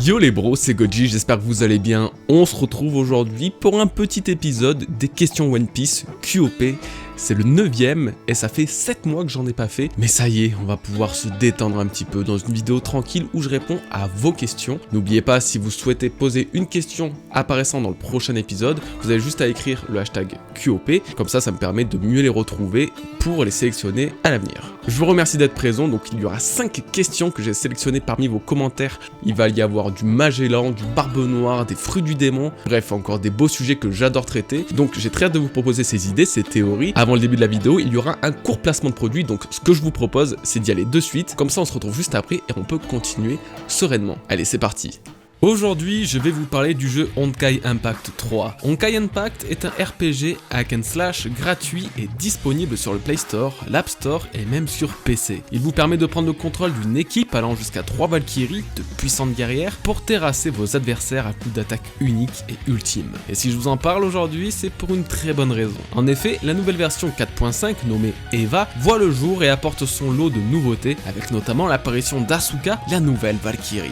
Yo les bros, c'est Goji, j'espère que vous allez bien. On se retrouve aujourd'hui pour un petit épisode des questions One Piece QOP. C'est le 9ème et ça fait 7 mois que j'en ai pas fait. Mais ça y est, on va pouvoir se détendre un petit peu dans une vidéo tranquille où je réponds à vos questions. N'oubliez pas, si vous souhaitez poser une question apparaissant dans le prochain épisode, vous avez juste à écrire le hashtag QOP. Comme ça me permet de mieux les retrouver pour les sélectionner à l'avenir. Je vous remercie d'être présent, donc il y aura 5 questions que j'ai sélectionnées parmi vos commentaires. Il va y avoir du Magellan, du Barbe Noire, des fruits du démon, bref encore des beaux sujets que j'adore traiter. Donc j'ai très hâte de vous proposer ces idées, ces théories. Avant le début de la vidéo, il y aura un court placement de produit, donc ce que je vous propose, c'est d'y aller de suite. Comme ça on se retrouve juste après et on peut continuer sereinement. Allez, c'est parti. Aujourd'hui, je vais vous parler du jeu Honkai Impact 3. Honkai Impact est un RPG hack and slash gratuit et disponible sur le Play Store, l'App Store et même sur PC. Il vous permet de prendre le contrôle d'une équipe allant jusqu'à 3 Valkyries, de puissantes guerrières, pour terrasser vos adversaires à coups d'attaque unique et ultime. Et si je vous en parle aujourd'hui, c'est pour une très bonne raison. En effet, la nouvelle version 4.5 nommée EVA voit le jour et apporte son lot de nouveautés, avec notamment l'apparition d'Asuka, la nouvelle Valkyrie.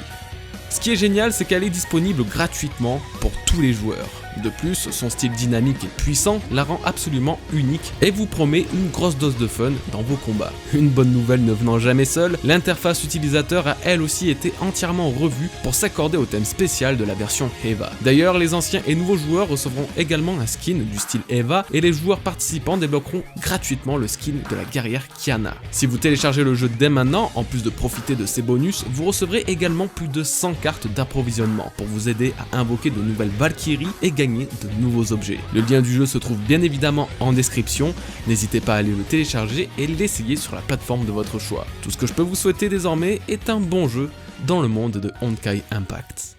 Ce qui est génial, c'est qu'elle est disponible gratuitement pour tous les joueurs. De plus, son style dynamique et puissant la rend absolument unique et vous promet une grosse dose de fun dans vos combats. Une bonne nouvelle ne venant jamais seule, l'interface utilisateur a elle aussi été entièrement revue pour s'accorder au thème spécial de la version EVA. D'ailleurs, les anciens et nouveaux joueurs recevront également un skin du style EVA et les joueurs participants débloqueront gratuitement le skin de la guerrière Kiana. Si vous téléchargez le jeu dès maintenant, en plus de profiter de ces bonus, vous recevrez également plus de 100 cartes d'approvisionnement pour vous aider à invoquer de nouvelles Valkyries et gagner de nouveaux objets. Le lien du jeu se trouve bien évidemment en description, n'hésitez pas à aller le télécharger et l'essayer sur la plateforme de votre choix. Tout ce que je peux vous souhaiter désormais est un bon jeu dans le monde de Honkai Impact.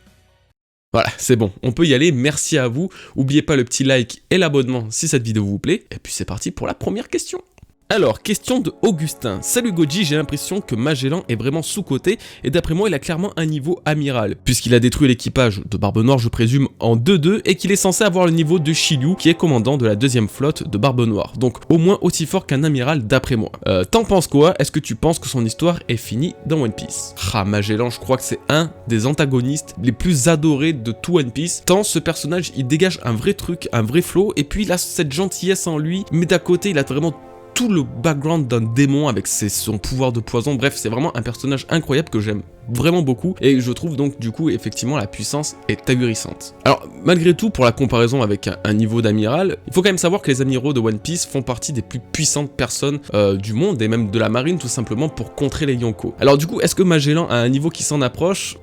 Voilà, c'est bon, on peut y aller, merci à vous, n'oubliez pas le petit like et l'abonnement si cette vidéo vous plaît, et puis c'est parti pour la première question. Alors, question de Augustin. Salut Goji, j'ai l'impression que Magellan est vraiment sous-coté et d'après moi il a clairement un niveau amiral, puisqu'il a détruit l'équipage de Barbe Noire je présume en 2-2 et qu'il est censé avoir le niveau de Shiryu qui est commandant de la deuxième flotte de Barbe Noire, donc au moins aussi fort qu'un amiral d'après moi. T'en penses quoi? Est-ce que tu penses que son histoire est finie dans One Piece? Magellan, je crois que c'est un des antagonistes les plus adorés de tout One Piece, tant ce personnage il dégage un vrai truc, un vrai flow, et puis il a cette gentillesse en lui, mais d'à côté il a vraiment tout le background d'un démon avec son pouvoir de poison. Bref, c'est vraiment un personnage incroyable que j'aime vraiment beaucoup et je trouve donc du coup effectivement la puissance est ahurissante. Alors malgré tout, pour la comparaison avec un niveau d'amiral, il faut quand même savoir que les amiraux de One Piece font partie des plus puissantes personnes du monde et même de la marine tout simplement pour contrer les Yonko. Alors du coup, est-ce que Magellan a un niveau qui s'en approche?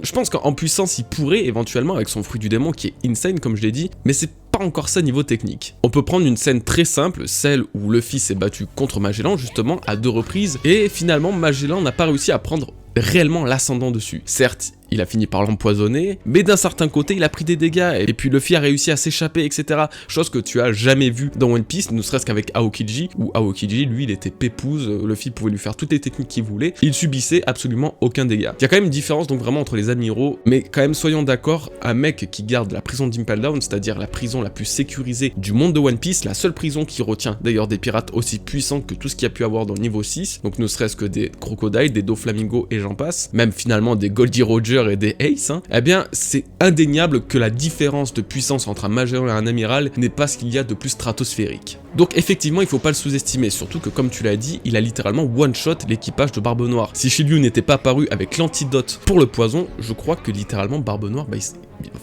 Je pense qu'en puissance il pourrait éventuellement avec son fruit du démon qui est insane comme je l'ai dit, mais c'est pas encore ça niveau technique. On peut prendre une scène très simple, celle où Luffy s'est battu contre Magellan justement à 2 reprises et finalement Magellan n'a pas réussi à prendre réellement l'ascendant dessus. Certes, il a fini par l'empoisonner, mais d'un certain côté, il a pris des dégâts, et puis Luffy a réussi à s'échapper, etc. Chose que tu as jamais vu dans One Piece, ne serait-ce qu'avec Aokiji, où Aokiji, lui, il était pépouze, Luffy pouvait lui faire toutes les techniques qu'il voulait, il subissait absolument aucun dégât. Il y a quand même une différence, donc vraiment, entre les amiraux, mais quand même, soyons d'accord, un mec qui garde la prison d'Impel Down, c'est-à-dire la prison la plus sécurisée du monde de One Piece, la seule prison qui retient d'ailleurs des pirates aussi puissants que tout ce qu'il y a pu avoir dans le niveau 6, donc ne serait-ce que des crocodiles, des Doflamingo et j'en passe, même finalement des Goldie Roger et des Ace, eh bien c'est indéniable que la différence de puissance entre un Magellan et un amiral n'est pas ce qu'il y a de plus stratosphérique. Donc effectivement il faut pas le sous-estimer, surtout que comme tu l'as dit, il a littéralement one-shot l'équipage de Barbe Noire. Si Shiryu n'était pas apparu avec l'antidote pour le poison, je crois que littéralement Barbe Noire,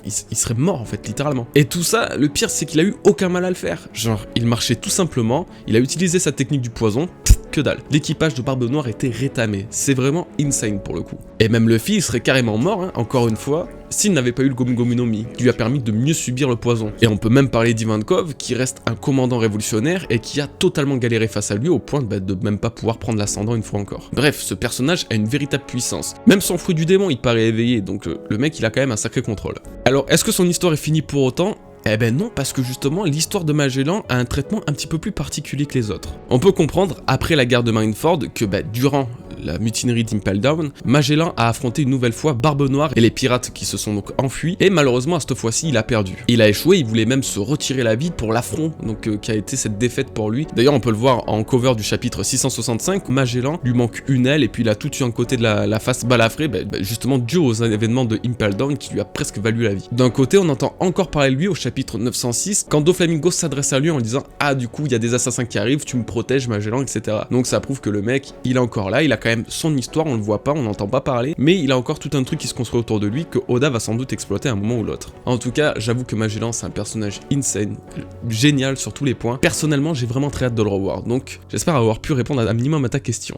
il serait mort en fait, littéralement. Et tout ça, le pire c'est qu'il a eu aucun mal à le faire. Genre, il marchait tout simplement, il a utilisé sa technique du poison, que dalle. L'équipage de Barbe Noire était rétamé, c'est vraiment insane pour le coup. Et même Luffy, il serait carrément mort, hein, encore une fois, s'il n'avait pas eu le Gomu Gomu no Mi, qui lui a permis de mieux subir le poison. Et on peut même parler d'Ivankov, qui reste un commandant révolutionnaire et qui a totalement galéré face à lui au point de même pas pouvoir prendre l'ascendant une fois encore. Bref, ce personnage a une véritable puissance. Même son fruit du démon, il paraît éveillé, donc le mec, il a quand même un sacré contrôle. Alors, est-ce que son histoire est finie pour autant ? Eh ben non, parce que justement, l'histoire de Magellan a un traitement un petit peu plus particulier que les autres. On peut comprendre, après la guerre de Marineford, que durant la mutinerie d'Impel Down, Magellan a affronté une nouvelle fois Barbe Noire et les pirates qui se sont donc enfuis, et malheureusement à cette fois-ci il a perdu. Il a échoué, il voulait même se retirer la vie pour l'affront donc qui a été cette défaite pour lui. D'ailleurs on peut le voir en cover du chapitre 665, Magellan lui manque une aile et puis il a tout eu un côté de la face balafrée, justement dû aux événements de Impel Down qui lui a presque valu la vie. D'un côté on entend encore parler de lui au chapitre 906 quand Doflamingo s'adresse à lui en lui disant « Ah du coup il y a des assassins qui arrivent, tu me protèges Magellan, etc. » Donc ça prouve que le mec il est encore là, il a quand même son histoire, on le voit pas, on n'entend pas parler, mais il a encore tout un truc qui se construit autour de lui que Oda va sans doute exploiter à un moment ou l'autre. En tout cas, j'avoue que Magellan c'est un personnage insane, génial sur tous les points. Personnellement, j'ai vraiment très hâte de le revoir, donc j'espère avoir pu répondre à un minimum à ta question.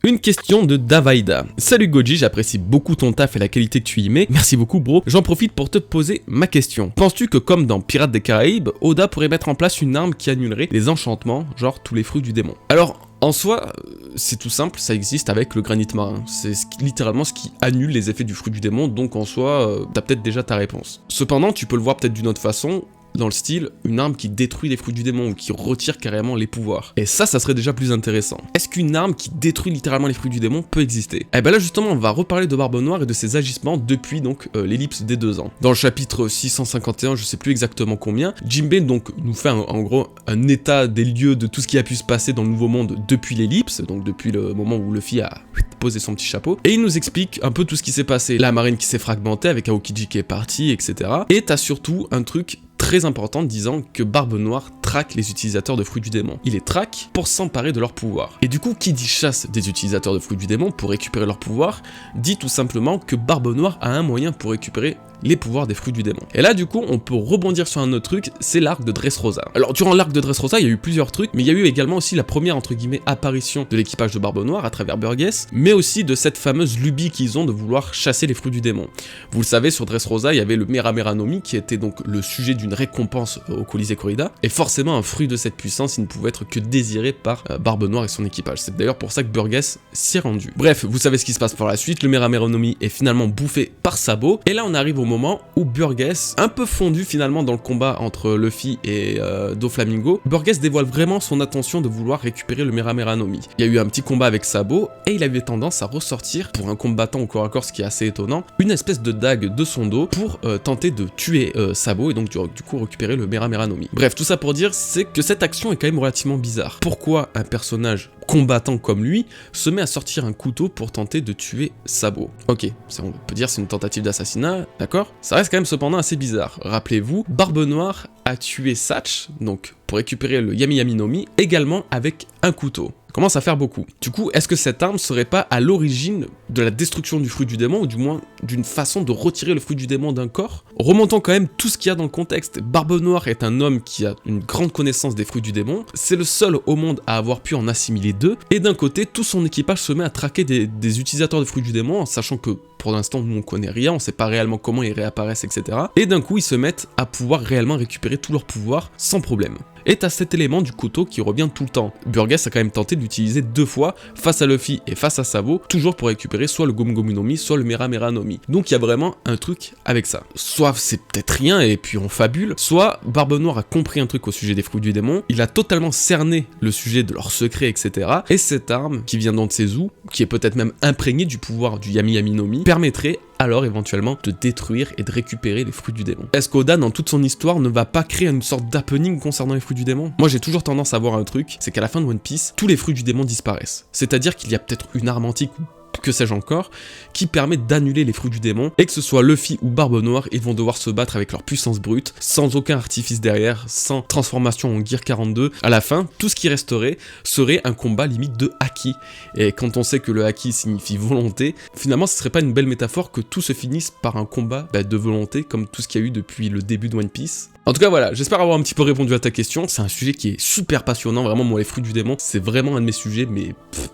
Une question de Davaida. Salut Goji, j'apprécie beaucoup ton taf et la qualité que tu y mets. Merci beaucoup bro. J'en profite pour te poser ma question. Penses-tu que comme dans Pirates des Caraïbes, Oda pourrait mettre en place une arme qui annulerait les enchantements, genre tous les fruits du démon? Alors, en soi, c'est tout simple, ça existe avec le granit marin. C'est littéralement ce qui annule les effets du fruit du démon, donc en soi, t'as peut-être déjà ta réponse. Cependant, tu peux le voir peut-être d'une autre façon, dans le style, une arme qui détruit les fruits du démon ou qui retire carrément les pouvoirs. Et ça serait déjà plus intéressant. Est-ce qu'une arme qui détruit littéralement les fruits du démon peut exister? Eh ben là justement, on va reparler de Barbe Noire et de ses agissements depuis donc l'ellipse des 2 ans. Dans le chapitre 651, je sais plus exactement combien, Jinbei donc nous fait en gros un état des lieux de tout ce qui a pu se passer dans le Nouveau Monde depuis l'ellipse, donc depuis le moment où Luffy a posé son petit chapeau, et il nous explique un peu tout ce qui s'est passé. La marine qui s'est fragmentée avec Aokiji qui est parti, etc. Et t'as surtout un truc très important disant que Barbe Noire traque les utilisateurs de fruits du démon. Il les traque pour s'emparer de leur pouvoir. Et du coup, qui dit chasse des utilisateurs de fruits du démon pour récupérer leur pouvoir, dit tout simplement que Barbe Noire a un moyen pour récupérer les pouvoirs des fruits du démon. Et là du coup on peut rebondir sur un autre truc, c'est l'arc de Dressrosa. Alors durant l'arc de Dressrosa il y a eu plusieurs trucs, mais il y a eu également aussi la première entre guillemets apparition de l'équipage de Barbe Noire à travers Burgess, mais aussi de cette fameuse lubie qu'ils ont de vouloir chasser les fruits du démon. Vous le savez, sur Dressrosa il y avait le Mera Mera no Mi qui était donc le sujet d'une récompense au Colisée Corrida, et forcément un fruit de cette puissance il ne pouvait être que désiré par Barbe Noire et son équipage. C'est d'ailleurs pour ça que Burgess s'y est rendu. Bref, vous savez ce qui se passe par la suite, le Mera Mera no Mi est finalement bouffé par Sabo, et là on arrive au moment où Burgess, un peu fondu finalement dans le combat entre Luffy et Doflamingo, Burgess dévoile vraiment son intention de vouloir récupérer le Mera Mera no Mi. Il y a eu un petit combat avec Sabo, et il avait tendance à ressortir, pour un combattant au corps à corps, ce qui est assez étonnant, une espèce de dague de son dos pour tenter de tuer Sabo, et donc du coup récupérer le Mera Mera no Mi. Bref, tout ça pour dire, c'est que cette action est quand même relativement bizarre. Pourquoi un personnage combattant comme lui se met à sortir un couteau pour tenter de tuer Sabo? Ok, on peut dire c'est une tentative d'assassinat, d'accord? Ça reste quand même cependant assez bizarre. Rappelez-vous, Barbe Noire a tué Satch, donc pour récupérer le Yami Yami no Mi, également avec un couteau. Commence à faire beaucoup. Du coup, est-ce que cette arme serait pas à l'origine de la destruction du fruit du démon, ou du moins d'une façon de retirer le fruit du démon d'un corps? Remontons quand même tout ce qu'il y a dans le contexte. Barbe Noire est un homme qui a une grande connaissance des fruits du démon, c'est le seul au monde à avoir pu en assimiler 2, et d'un côté, tout son équipage se met à traquer des utilisateurs de fruits du démon, en sachant que pour l'instant, nous on connaît rien, on sait pas réellement comment ils réapparaissent, etc. Et d'un coup, ils se mettent à pouvoir réellement récupérer tout leur pouvoir sans problème. Et t'as cet élément du couteau qui revient tout le temps. Burgess a quand même tenté de l'utiliser 2 fois, face à Luffy et face à Sabo, toujours pour récupérer soit le Gomu Gomu no Mi, soit le Mera Mera no Mi. Donc il y a vraiment un truc avec ça. Soit c'est peut-être rien et puis on fabule, soit Barbe Noire a compris un truc au sujet des fruits du démon, il a totalement cerné le sujet de leurs secrets, etc. Et cette arme, qui vient d'Antsezu, qui est peut-être même imprégnée du pouvoir du Yami Yami no Mi, permettrait alors éventuellement de détruire et de récupérer les fruits du démon. Est-ce qu'Oda, dans toute son histoire, ne va pas créer une sorte d'happening concernant les fruits du démon? Moi j'ai toujours tendance à voir un truc, c'est qu'à la fin de One Piece, tous les fruits du démon disparaissent. C'est-à-dire qu'il y a peut-être une arme antique ou que sais-je encore, qui permet d'annuler les fruits du démon, et que ce soit Luffy ou Barbe Noire, ils vont devoir se battre avec leur puissance brute, sans aucun artifice derrière, sans transformation en Gear 42. À la fin, tout ce qui resterait serait un combat limite de haki. Et quand on sait que le haki signifie volonté, finalement ce serait pas une belle métaphore que tout se finisse par un combat de volonté, comme tout ce qu'il y a eu depuis le début de One Piece. En tout cas voilà, j'espère avoir un petit peu répondu à ta question, c'est un sujet qui est super passionnant, vraiment moi les fruits du démon, c'est vraiment un de mes sujets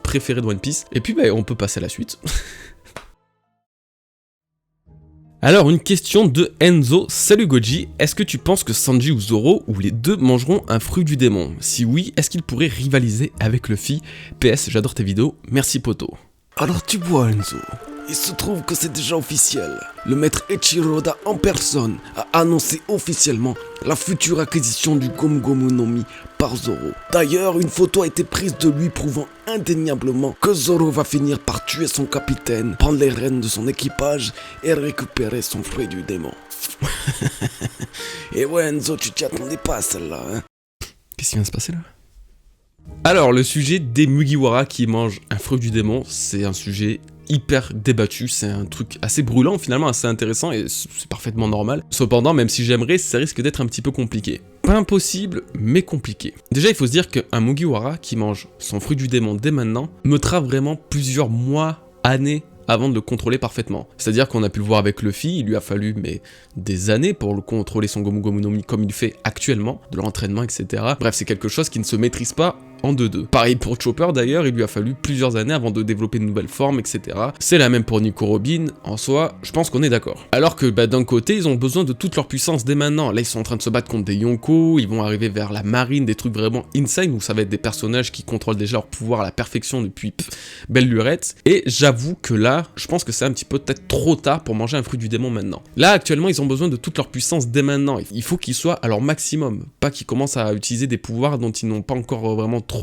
préférés de One Piece. Et puis on peut passer à la suite. Alors une question de Enzo, salut Goji, est-ce que tu penses que Sanji ou Zoro ou les deux mangeront un fruit du démon? Si oui, est-ce qu'ils pourraient rivaliser avec Luffy? PS, j'adore tes vidéos, merci poto. Alors tu vois Enzo, Il se trouve que c'est déjà officiel. Le maître Eiichiro Oda en personne a annoncé officiellement la future acquisition du Gomu Gomu no Mi par Zoro. D'ailleurs, une photo a été prise de lui prouvant indéniablement que Zoro va finir par tuer son capitaine, prendre les rênes de son équipage et récupérer son fruit du démon. Et ouais Enzo, tu t'y attendais pas à celle-là, hein? Qu'est-ce qui vient de se passer là? Alors, le sujet des Mugiwara qui mangent un fruit du démon, c'est un sujet hyper débattu, c'est un truc assez brûlant finalement, assez intéressant et c'est parfaitement normal. Cependant, même si j'aimerais, ça risque d'être un petit peu compliqué. Pas impossible, mais compliqué. Déjà, il faut se dire qu'un Mugiwara qui mange son fruit du démon dès maintenant mettra vraiment plusieurs mois, années avant de le contrôler parfaitement. C'est-à-dire qu'on a pu le voir avec Luffy, il lui a fallu des années pour le contrôler son Gomu Gomu no Mi comme il fait actuellement, de l'entraînement, etc. Bref, c'est quelque chose qui ne se maîtrise pas en 2-2. Pareil pour Chopper d'ailleurs, il lui a fallu plusieurs années avant de développer de nouvelles formes, etc. C'est la même pour Nico Robin, en soi, je pense qu'on est d'accord. Alors que d'un côté, ils ont besoin de toute leur puissance dès maintenant. Là, ils sont en train de se battre contre des Yonko, ils vont arriver vers la marine, des trucs vraiment insane, où ça va être des personnages qui contrôlent déjà leur pouvoir à la perfection depuis belle lurette. Et j'avoue que là, je pense que c'est un petit peu peut-être trop tard pour manger un fruit du démon maintenant. Là, actuellement, ils ont besoin de toute leur puissance dès maintenant. Il faut qu'ils soient à leur maximum, pas qu'ils commencent à utiliser des pouvoirs dont ils n'ont pas encore vraiment trop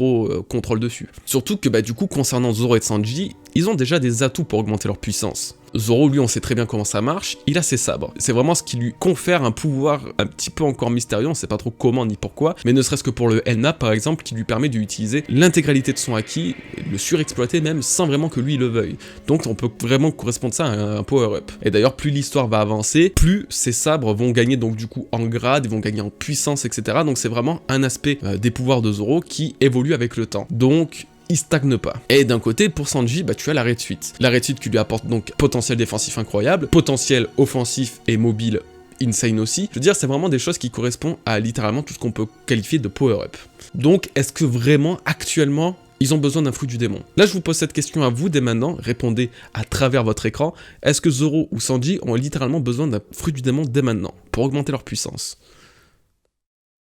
contrôle dessus. Surtout que du coup, concernant Zoro et Sanji, ils ont déjà des atouts pour augmenter leur puissance. Zoro, lui, on sait très bien comment ça marche, il a ses sabres. C'est vraiment ce qui lui confère un pouvoir un petit peu encore mystérieux, on sait pas trop comment ni pourquoi, mais ne serait-ce que pour le Elna, par exemple, qui lui permet d'utiliser l'intégralité de son acquis, et de le surexploiter même, sans vraiment que lui le veuille. Donc on peut vraiment correspondre ça à un power-up. Et d'ailleurs, plus l'histoire va avancer, plus ces sabres vont gagner donc du coup en grade, ils vont gagner en puissance, etc. Donc c'est vraiment un aspect des pouvoirs de Zoro qui évolue avec le temps. Donc il stagne pas. Et d'un côté, pour Sanji, tu as l'arrêt de suite. L'arrêt de suite qui lui apporte donc potentiel défensif incroyable, potentiel offensif et mobile insane aussi. Je veux dire, c'est vraiment des choses qui correspondent à littéralement tout ce qu'on peut qualifier de power-up. Donc, est-ce que vraiment, actuellement, ils ont besoin d'un fruit du démon? Là, je vous pose cette question à vous dès maintenant, répondez à travers votre écran. Est-ce que Zoro ou Sanji ont littéralement besoin d'un fruit du démon dès maintenant, pour augmenter leur puissance?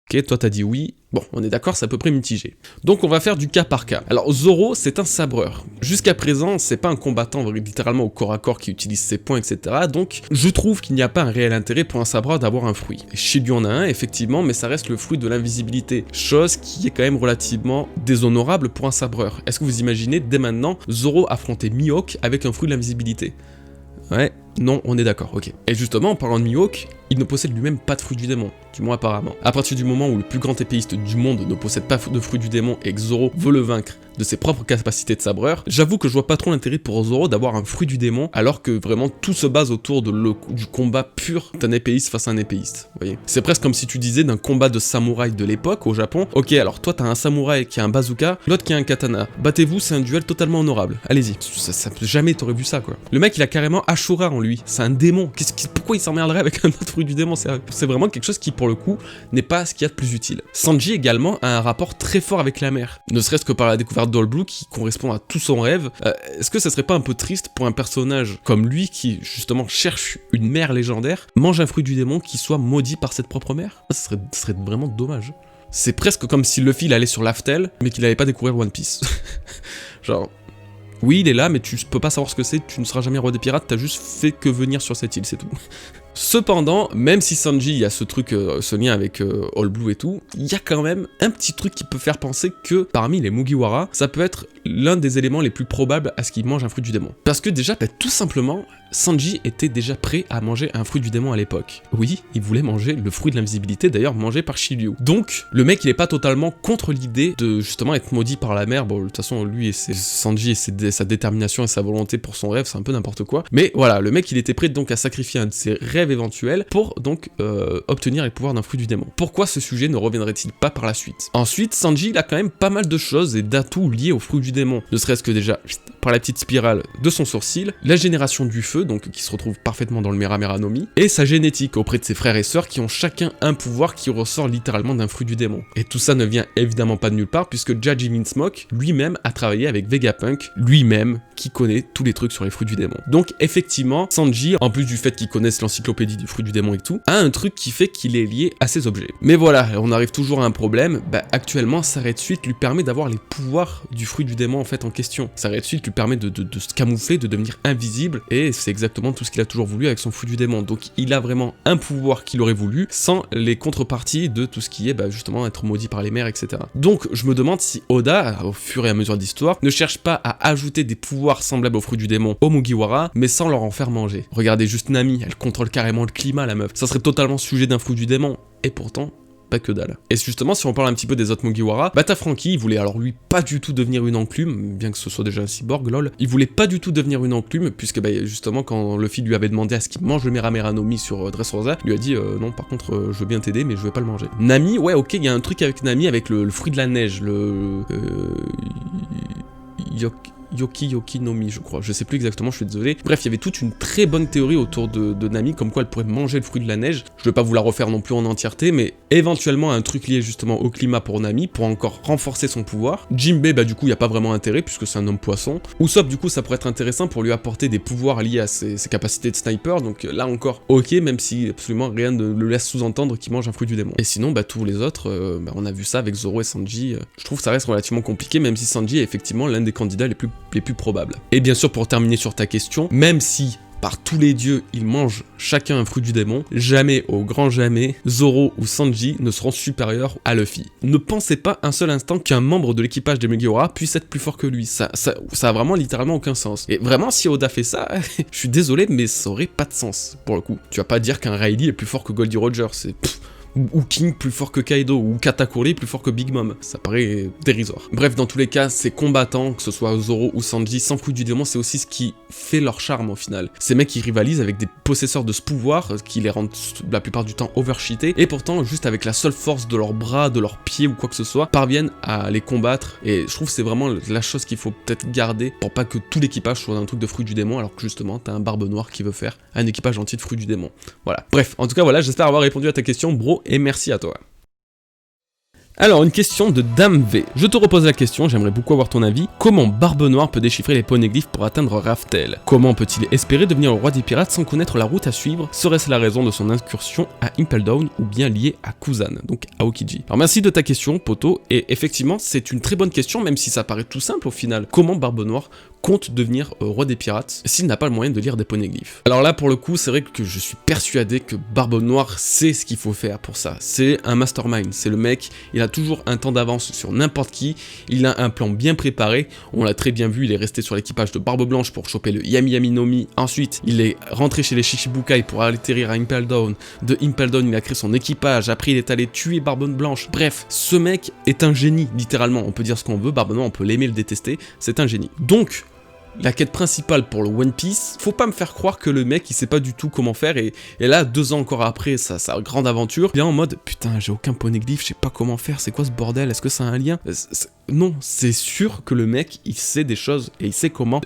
Ok, toi t'as dit oui. Bon, on est d'accord, c'est à peu près mitigé. Donc on va faire du cas par cas. Alors Zoro, c'est un sabreur. Jusqu'à présent, c'est pas un combattant littéralement au corps à corps qui utilise ses poings, etc. Donc je trouve qu'il n'y a pas un réel intérêt pour un sabreur d'avoir un fruit. Chez lui on a un, effectivement, mais ça reste le fruit de l'invisibilité. Chose qui est quand même relativement déshonorable pour un sabreur. Est-ce que vous imaginez dès maintenant Zoro affronter Mihawk avec un fruit de l'invisibilité? Ouais, non, on est d'accord, ok. Et justement, en parlant de Mihawk, il ne possède lui-même pas de fruit du démon, du moins apparemment. À partir du moment où le plus grand épéiste du monde ne possède pas de fruit du démon et que Zoro veut le vaincre de ses propres capacités de sabreur, j'avoue que je vois pas trop l'intérêt pour Zoro d'avoir un fruit du démon, alors que vraiment tout se base autour du combat pur d'un épéiste face à un épéiste, vous voyez. C'est presque comme si tu disais d'un combat de samouraï de l'époque, au Japon, ok, alors toi t'as un samouraï qui a un bazooka, l'autre qui a un katana, battez-vous, c'est un duel totalement honorable, allez-y. Jamais t'aurais vu ça, quoi. Le mec, il a carrément Ashura en lui, c'est un démon, pourquoi il s'emmerderait avec un autre fruit du démon? C'est vraiment quelque chose qui, pour le coup, n'est pas ce qu'il y a de plus utile. Sanji, également, a un rapport très fort avec la mer, ne serait-ce que par la découverte d'All Blue, qui correspond à tout son rêve. Est-ce que ça serait pas un peu triste pour un personnage comme lui, qui, justement, cherche une mer légendaire, mange un fruit du démon qui soit maudit par cette propre mer? Ça serait vraiment dommage. C'est presque comme si Luffy il allait sur l'Aftel, mais qu'il n'allait pas découvrir One Piece. Genre... Oui, il est là, mais tu peux pas savoir ce que c'est, tu ne seras jamais roi des pirates, t'as juste fait que venir sur cette île, c'est tout. Cependant, même si Sanji, il y a ce truc, ce lien avec All Blue et tout, il y a quand même un petit truc qui peut faire penser que parmi les Mugiwara, ça peut être l'un des éléments les plus probables à ce qu'il mange un fruit du démon. Parce que déjà, tout simplement, Sanji était déjà prêt à manger un fruit du démon à l'époque. Oui, il voulait manger le fruit de l'invisibilité, d'ailleurs mangé par Shiryu. Donc, le mec, il est pas totalement contre l'idée de justement être maudit par la mer. Bon, de toute façon, lui et Sanji et sa détermination et sa volonté pour son rêve, c'est un peu n'importe quoi. Mais voilà, le mec, il était prêt donc à sacrifier un de ses rêves éventuels pour donc obtenir les pouvoirs d'un fruit du démon. Pourquoi ce sujet ne reviendrait-il pas par la suite? Ensuite, Sanji, il a quand même pas mal de choses et d'atouts liés au fruit du démon. Ne serait-ce que déjà, par la petite spirale de son sourcil, la génération du feu, donc qui se retrouve parfaitement dans le Mera Mera no Mi, et sa génétique auprès de ses frères et sœurs qui ont chacun un pouvoir qui ressort littéralement d'un fruit du démon. Et tout ça ne vient évidemment pas de nulle part puisque Jajimin Smoke lui-même a travaillé avec Vegapunk, lui-même qui connaît tous les trucs sur les fruits du démon. Donc effectivement, Sanji, en plus du fait qu'il connaisse l'encyclopédie du fruit du démon et tout, a un truc qui fait qu'il est lié à ces objets. Mais voilà, on arrive toujours à un problème, actuellement, sa raid suite lui permet d'avoir les pouvoirs du fruit du démon en fait en question. Sa raid suite lui permet de se camoufler, de devenir invisible, et c'est exactement tout ce qu'il a toujours voulu avec son fruit du démon. Donc il a vraiment un pouvoir qu'il aurait voulu, sans les contreparties de tout ce qui est justement être maudit par les mers, etc. Donc je me demande si Oda, au fur et à mesure d'histoire, ne cherche pas à ajouter des pouvoirs semblables au fruit du démon aux Mugiwara, mais sans leur en faire manger. Regardez juste Nami, elle contrôle carrément le climat, la meuf. Ça serait totalement sujet d'un fruit du démon, et pourtant, pas que dalle. Et justement, si on parle un petit peu des autres Mugiwara, t'as Franky, il voulait alors lui pas du tout devenir une enclume, bien que ce soit déjà un cyborg, lol. Il voulait pas du tout devenir une enclume, puisque justement, quand Luffy lui avait demandé à ce qu'il mange le Mera no Mi sur Dressrosa, il lui a dit non, par contre, je veux bien t'aider, mais je vais pas le manger. Nami, ouais, ok, il y a un truc avec Nami, avec le fruit de la neige, le. Yoki no Mi, je crois. Je sais plus exactement, je suis désolé. Bref, il y avait toute une très bonne théorie autour de Nami, comme quoi elle pourrait manger le fruit de la neige. Je vais pas vous la refaire non plus en entièreté, mais éventuellement un truc lié justement au climat pour Nami, pour encore renforcer son pouvoir. Jinbei, du coup, il y a pas vraiment intérêt, puisque c'est un homme poisson. Usopp, du coup, ça pourrait être intéressant pour lui apporter des pouvoirs liés à ses capacités de sniper, donc là encore, ok, même si absolument rien ne le laisse sous-entendre qu'il mange un fruit du démon. Et sinon, tous les autres, on a vu ça avec Zoro et Sanji. Je trouve que ça reste relativement compliqué, même si Sanji est effectivement l'un des candidats les plus probables. Et bien sûr, pour terminer sur ta question, même si par tous les dieux, ils mangent chacun un fruit du démon, jamais, au grand jamais, Zoro ou Sanji ne seront supérieurs à Luffy. Ne pensez pas un seul instant qu'un membre de l'équipage des Mugiwara puisse être plus fort que lui. Ça a vraiment littéralement aucun sens. Et vraiment, si Oda fait ça, je suis désolé, mais ça aurait pas de sens, pour le coup. Tu vas pas dire qu'un Riley est plus fort que Goldie Roger, c'est... ou King plus fort que Kaido, ou Katakuri plus fort que Big Mom. Ça paraît dérisoire. Bref, dans tous les cas, ces combattants, que ce soit Zoro ou Sanji, sans fruit du démon, c'est aussi ce qui fait leur charme au final. Ces mecs qui rivalisent avec des possesseurs de ce pouvoir, qui les rendent la plupart du temps overcheatés, et pourtant, juste avec la seule force de leurs bras, de leurs pieds ou quoi que ce soit, parviennent à les combattre. Et je trouve que c'est vraiment la chose qu'il faut peut-être garder pour pas que tout l'équipage soit dans un truc de fruit du démon, alors que justement, t'as un barbe noire qui veut faire un équipage entier de fruit du démon. Voilà. Bref, en tout cas, voilà, j'espère avoir répondu à ta question, bro, et merci à toi. Alors, une question de Dame V. Je te repose la question, j'aimerais beaucoup avoir ton avis. Comment Barbe Noire peut déchiffrer les poneglyphes pour atteindre Raftel? Comment peut-il espérer devenir le roi des pirates sans connaître la route à suivre? Serait-ce la raison de son incursion à Impel Down ou bien lié à Kuzan, donc Aokiji? Alors merci de ta question, poto, et effectivement, c'est une très bonne question, même si ça paraît tout simple au final. Comment Barbe Noire compte devenir roi des pirates s'il n'a pas le moyen de lire des poneglyphes? Alors là, pour le coup, c'est vrai que je suis persuadé que Barbe Noire sait ce qu'il faut faire pour ça. C'est un mastermind, c'est le mec, il a toujours un temps d'avance sur n'importe qui, il a un plan bien préparé, on l'a très bien vu, il est resté sur l'équipage de Barbe Blanche pour choper le Yami Yami no Mi, ensuite il est rentré chez les Shichibukai pour atterrir à Impel Down, de Impel Down il a créé son équipage, après il est allé tuer Barbe Blanche, bref, ce mec est un génie, littéralement, on peut dire ce qu'on veut, Barbe Noire on peut l'aimer, le détester, c'est un génie. Donc, la quête principale pour le One Piece, faut pas me faire croire que le mec il sait pas du tout comment faire et là 2 ans encore après sa grande aventure, il est en mode putain j'ai aucun poneglyphe, je sais pas comment faire, c'est quoi ce bordel, est-ce que ça a un lien? Non, c'est sûr que le mec il sait des choses et il sait comment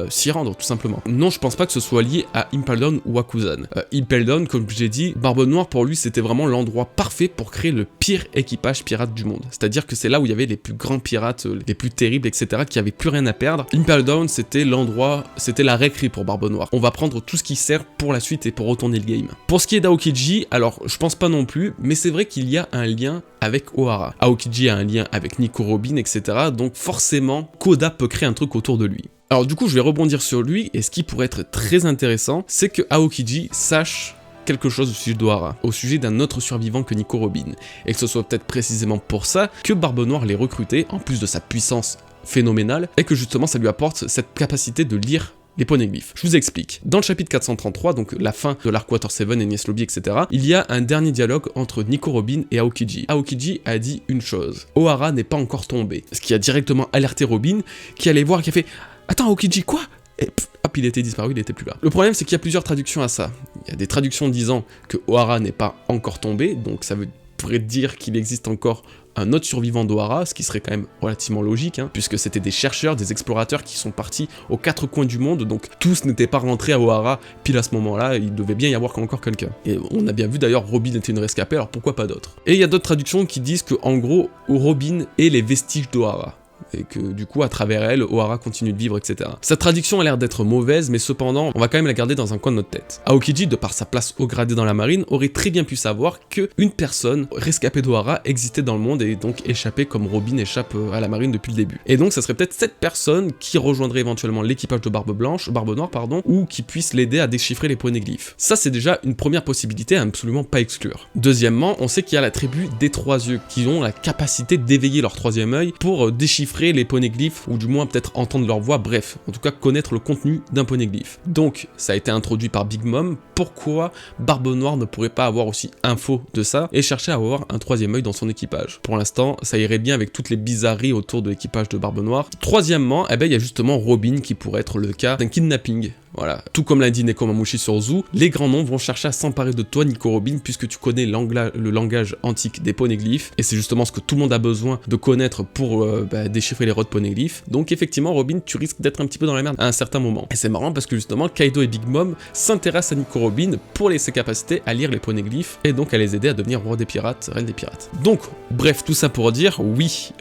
s'y rendre tout simplement. Non, je pense pas que ce soit lié à Impel Down ou à Kuzan. Impel Down, comme j'ai dit, Barbe Noire pour lui c'était vraiment l'endroit parfait pour créer le pire équipage pirate du monde. C'est-à-dire que c'est là où il y avait les plus grands pirates, les plus terribles, etc. qui avaient plus rien à perdre. Impel Down c'était l'endroit, c'était la récré pour Barbe Noire. On va prendre tout ce qui sert pour la suite et pour retourner le game. Pour ce qui est d'Aokiji, alors je pense pas non plus, mais c'est vrai qu'il y a un lien avec Ohara. Aokiji a un lien avec Nico Robin, etc. Donc forcément, Koda peut créer un truc autour de lui. Alors du coup, je vais rebondir sur lui, et ce qui pourrait être très intéressant, c'est que Aokiji sache quelque chose au sujet d'Ohara, au sujet d'un autre survivant que Nico Robin, et que ce soit peut-être précisément pour ça que Barbe Noire l'ait recruté, en plus de sa puissance phénoménale, et que justement ça lui apporte cette capacité de lire les poneglyphes. Je vous explique. Dans le chapitre 433, donc la fin de l'arc Water 7, Enies Lobby, etc., il y a un dernier dialogue entre Nico Robin et Aokiji. Aokiji a dit une chose, Ohara n'est pas encore tombé, ce qui a directement alerté Robin, qui allait voir et qui a fait « Attends Aokiji, quoi ?» Et hop, il était disparu, il était plus là. Le problème c'est qu'il y a plusieurs traductions à ça. Il y a des traductions disant que Ohara n'est pas encore tombé, donc ça pourrait dire qu'il existe encore un autre survivant d'Ohara, ce qui serait quand même relativement logique, puisque c'était des chercheurs, des explorateurs qui sont partis aux 4 coins du monde, donc tous n'étaient pas rentrés à Ohara pile à ce moment-là, il devait bien y avoir encore quelqu'un. Et on a bien vu d'ailleurs, Robin était une rescapée, alors pourquoi pas d'autres. Et il y a d'autres traductions qui disent que en gros, Robin est les vestiges d'Ohara. et que du coup à travers elle, Ohara continue de vivre, etc. Cette traduction a l'air d'être mauvaise, mais cependant, on va quand même la garder dans un coin de notre tête. Aokiji, de par sa place haut gradée dans la marine, aurait très bien pu savoir qu'une personne rescapée d'Ohara existait dans le monde et donc échappée comme Robin échappe à la marine depuis le début. Et donc ça serait peut-être cette personne qui rejoindrait éventuellement l'équipage de Barbe Noire, ou qui puisse l'aider à déchiffrer les poneglyphes. Ça c'est déjà une première possibilité à absolument pas exclure. Deuxièmement, on sait qu'il y a la tribu des Trois Yeux qui ont la capacité d'éveiller leur troisième œil pour déchiffrer les poneglyphes ou du moins peut-être entendre leur voix, bref, en tout cas connaître le contenu d'un poneglyphe. Donc ça a été introduit par Big Mom, pourquoi Barbe Noire ne pourrait pas avoir aussi info de ça et chercher à avoir un troisième œil dans son équipage? Pour l'instant, ça irait bien avec toutes les bizarreries autour de l'équipage de Barbe Noire. Troisièmement, il y a justement Robin qui pourrait être le cas d'un kidnapping. Voilà, tout comme l'a dit Nekomamushi sur Zoo, les grands noms vont chercher à s'emparer de toi Nico Robin puisque tu connais le langage antique des poneglyphes et c'est justement ce que tout le monde a besoin de connaître pour déchiffrer les rods poneglyphes. Donc effectivement Robin, tu risques d'être un petit peu dans la merde à un certain moment. Et c'est marrant parce que justement Kaido et Big Mom s'intéressent à Nico Robin pour ses capacités à lire les poneglyphes et donc à les aider à devenir roi des pirates, reine des pirates. Donc bref, tout ça pour dire, oui,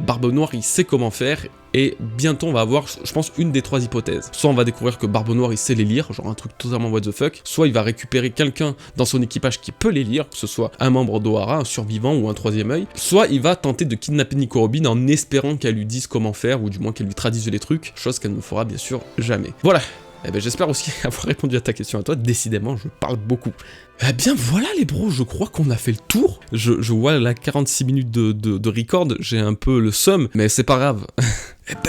Barbe Noire il sait comment faire. Et bientôt on va avoir, je pense, une des trois hypothèses. Soit on va découvrir que Barbe Noire il sait les lire, genre un truc totalement what the fuck. Soit il va récupérer quelqu'un dans son équipage qui peut les lire, que ce soit un membre d'Ohara, un survivant ou un troisième œil. Soit il va tenter de kidnapper Nico Robin en espérant qu'elle lui dise comment faire, ou du moins qu'elle lui traduise les trucs, chose qu'elle ne fera bien sûr jamais. Voilà. J'espère aussi avoir répondu à ta question à toi, décidément je parle beaucoup. Eh bien voilà les bros, je crois qu'on a fait le tour. Je vois la 46 minutes de record, j'ai un peu le seum, mais c'est pas grave.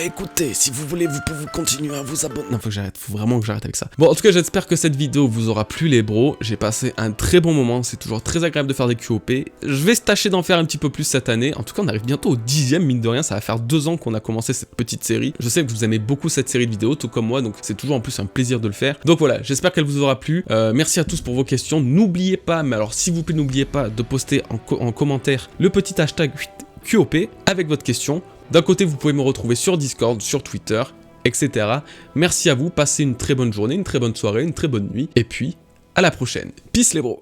Écoutez, si vous voulez, vous pouvez continuer à vous abonner. Non, faut vraiment que j'arrête avec ça. Bon, en tout cas, j'espère que cette vidéo vous aura plu les bros. J'ai passé un très bon moment, c'est toujours très agréable de faire des QOP. Je vais tâcher d'en faire un petit peu plus cette année. En tout cas, on arrive bientôt au 10e, mine de rien, ça va faire 2 ans qu'on a commencé cette petite série. Je sais que vous aimez beaucoup cette série de vidéos, tout comme moi, donc c'est toujours en plus un plaisir de le faire. Donc voilà, j'espère qu'elle vous aura plu. Merci à tous pour vos questions. N'oubliez pas, mais alors s'il vous plaît, n'oubliez pas de poster en commentaire le petit hashtag QOP avec votre question. D'un côté, vous pouvez me retrouver sur Discord, sur Twitter, etc. Merci à vous, passez une très bonne journée, une très bonne soirée, une très bonne nuit, et puis à la prochaine. Peace les bros.